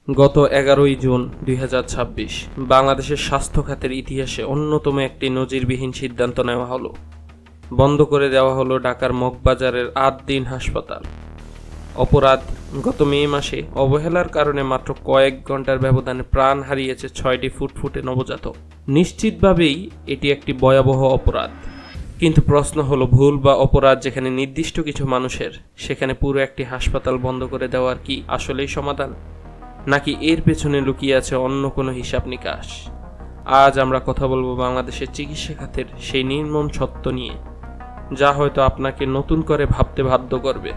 গত 11ই জুন 2026 বাংলাদেশের স্বাস্থ্য খাতের ইতিহাসে অন্যতম একটি নজিরবিহীন সিদ্ধান্ত নেওয়া হলো। বন্ধ করে দেওয়া হলো ঢাকার মগবাজারের 8 দিন হাসপাতাল। অপরাধ, গত মে মাসে অবহেলার কারণে মাত্র কয়েক ঘন্টার ব্যবধানে প্রাণ হারিয়েছে 6টি ফুটফুটে নবজাতক। নিশ্চিতভাবেই এটি একটি ভয়াবহ অপরাধ। কিন্তু প্রশ্ন হলো, ভুল বা অপরাধ যেখানে নির্দিষ্ট কিছু মানুষের, সেখানে পুরো একটি হাসপাতাল বন্ধ করে দেওয়ার কি আসলেই সমাধান, নাকি এর পেছনে লুকিয়ে আছে অন্য কোনো হিসাব নিকাশ? আজ আমরা কথা বলবো বাংলাদেশের চিকিৎসা খাতের সেই নির্মম সত্য নিয়ে, যা হয়তো আপনাকে নতুন করে ভাবতে বাধ্য করবে।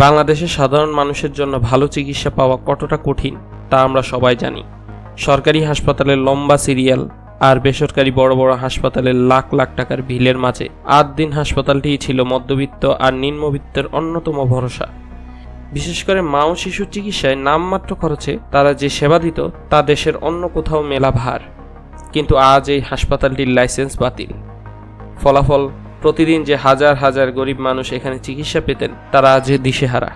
বাংলাদেশের সাধারণ মানুষের জন্য ভালো চিকিৎসা পাওয়া কতটা কঠিন তা আমরা সবাই জানি। সরকারি হাসপাতালের লম্বা সিরিয়াল আর বেসরকারি বড় বড় হাসপাতালের লাখ লাখ টাকার বিলের মাঝে 8 দিন হাসপাতালটিই ছিল মধ্যবিত্ত আর নিম্নবিত্তের অন্যতম ভরসা। বিশেষ করে মা ও শিশুর চিকিৎসায় নামমাত্র খরচে তারা যে সেবা দিত তা দেশের অন্য কোথাও মেলা ভার। কিন্তু আজ এই হাসপাতালটির লাইসেন্স বাতিল। ফলাফল, প্রতিদিন যে হাজার হাজার গরিব মানুষ এখানে চিকিৎসা পেতেন তারা আজ দিশেহারা।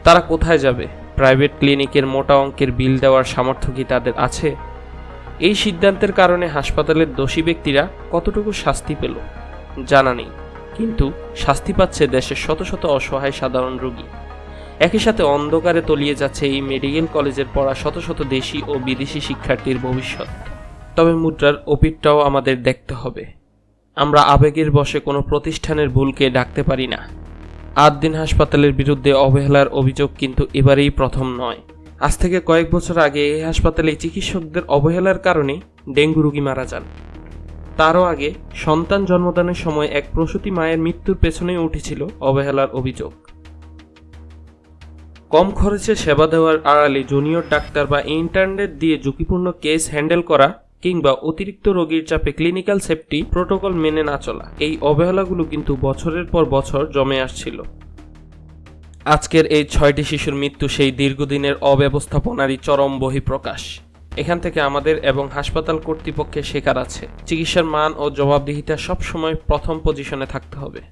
তারা কোথায় যাবে? প্রাইভেট ক্লিনিকের মোটা অঙ্কের বিল দেওয়ার সামর্থ্য কি তাদের আছে? এই সিদ্ধান্তের কারণে হাসপাতালের দোষী ব্যক্তিরা কতটুকু শাস্তি পেল জানা নেই, কিন্তু শাস্তি পাচ্ছে দেশের শত শত অসহায় সাধারণ রোগী। একই সাথে অন্ধকারে তলিয়ে যাচ্ছে এই মেডিকেল কলেজের পড়া শত শত দেশি ও বিদেশি শিক্ষার্থীর ভবিষ্যৎ। তবে মুদ্রার ওপিটটাও আমাদের দেখতে হবে। আমরা আবেগের বশে কোনো প্রতিষ্ঠানের ভুলকে ডাকতে পারি না। 8 দিন হাসপাতালের বিরুদ্ধে অবহেলার অভিযোগ কিন্তু এবারেই প্রথম নয়। আজ থেকে কয়েক বছর আগে এই হাসপাতালে চিকিৎসকদের অবহেলার কারণে ডেঙ্গু রোগী মারা যান। তারও আগে সন্তান জন্মদানের সময় এক প্রসূতি মায়ের মৃত্যুর পেছনেই উঠেছিল অবহেলার অভিযোগ। কম খরচে সেবা দেওয়ার আড়ালে জুনিয়র ডাক্তার বা ইন্টার্নদের দিয়ে ঝুঁকিপূর্ণ কেস হ্যান্ডেল করা কিংবা অতিরিক্ত রোগীর চাপে ক্লিনিক্যাল সেফটি প্রোটোকল মেনে না চলা, এই অবহেলাগুলো কিন্তু বছরের পর বছর জমে আসছিল। আজকের এই 6টি শিশুর মৃত্যু সেই দীর্ঘদিনের অব্যবস্থাপনারই চরম বহিঃপ্রকাশ। এখান থেকে আমাদের এবং হাসপাতাল কর্তৃপক্ষের শেখার আছে। চিকিৎসার মান ও জবাবদিহিতা সবসময় প্রথম পজিশনে থাকতে হবে।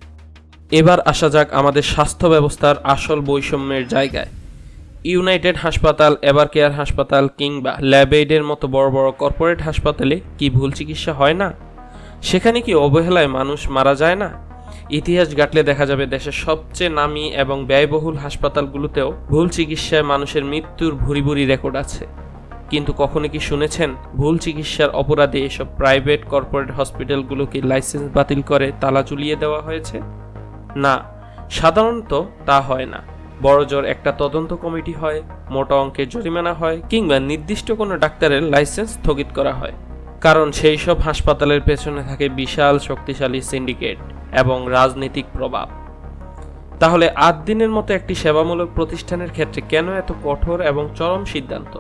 এবার আসা যাক আমাদের স্বাস্থ্য ব্যবস্থার আসল বৈষম্যের জায়গায়। ইউনাইটেড হাসপাতাল, এভার কেয়ার হাসপাতাল কিংবা ল্যাবএইডের মতো বড় বড় কর্পোরেট হাসপাতালে কি ভুল চিকিৎসা হয় না? সেখানে কি অবহেলায় মানুষ মারা যায় না? ইতিহাস ঘাটলে দেখা যাবে দেশের সবচেয়ে নামী এবং ব্যয়বহুল হাসপাতালগুলোতেও ভুল চিকিৎসায় মানুষের মৃত্যুর ভুরি ভুরি রেকর্ড আছে। কিন্তু কখনো কি শুনেছেন ভুল চিকিৎসার অপরাধে এসব প্রাইভেট কর্পোরেট হসপিটালগুলোকে লাইসেন্স বাতিল করে তালা ঝুলিয়ে দেওয়া হয়েছে? না, সাধারণত তা হয় না। বড়জোর একটা তদন্ত কমিটি হয়, মোটা অঙ্কের জরিমানা হয় কিংবা নির্দিষ্ট কোনো ডাক্তারের লাইসেন্স স্থগিত করা হয়। কারণ সেই সব হাসপাতালের পেছনে থাকে বিশাল শক্তিশালী সিন্ডিকেট এবং রাজনৈতিক প্রভাব। তাহলে 8 দিনের মতো একটি সেবামূলক প্রতিষ্ঠানের ক্ষেত্রে কেন এত কঠোর এবং চরম সিদ্ধান্ত?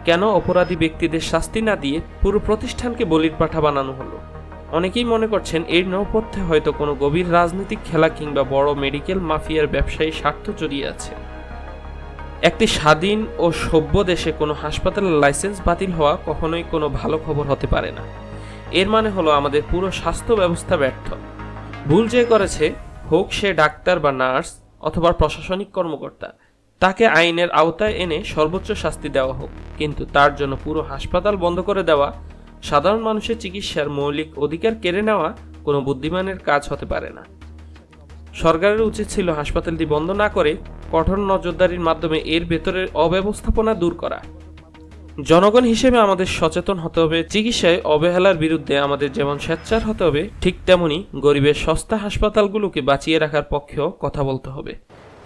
কেন অপরাধী ব্যক্তিদের শাস্তি না দিয়ে পুরো প্রতিষ্ঠানকে বলির পাঠা বানানো হলো? অনেকেই মনে করছেন এর নেপথ্যে হয়তো কোনো গভীর রাজনৈতিক খেলা কিংবা বড় মেডিকেল মাফিয়ার ব্যবসায়ী স্বার্থ জড়িয়ে আছে। একটি স্বাধীন ও সভ্য দেশে কোনো হাসপাতালের লাইসেন্স বাতিল হওয়া কখনোই কোনো ভালো খবর হতে পারে না। এর মানে হলো আমাদের পুরো স্বাস্থ্য ব্যবস্থা ব্যর্থ। ভুল যে করেছে, হোক সে ডাক্তার বা নার্স অথবা প্রশাসনিক কর্মকর্তা, তাকে আইনের আওতায় এনে সর্বোচ্চ শাস্তি দেওয়া হোক। কিন্তু তার জন্য পুরো হাসপাতাল বন্ধ করে দেওয়া, সাধারণ মানুষের চিকিৎসার মৌলিক অধিকার কেড়ে নেওয়া কোনো বুদ্ধিমানের কাজ হতে পারে না। সরকারের উচিত ছিল হাসপাতালটি বন্ধ না করে কঠোর নজরদারির মাধ্যমে এর ভেতরের অব্যবস্থাপনা দূর করা। জনগণ হিসেবে আমাদের সচেতন হতে হবে। চিকিৎসায় অবহেলার বিরুদ্ধে আমাদের যেমন সোচ্চার হতে হবে, ঠিক তেমনি গরিবের সস্তা হাসপাতালগুলোকে বাঁচিয়ে রাখার পক্ষেও কথা বলতে হবে।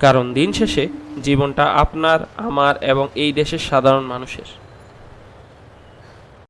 কারণ দিন শেষে জীবনটা আপনার, আমার এবং এই দেশের সাধারণ মানুষের।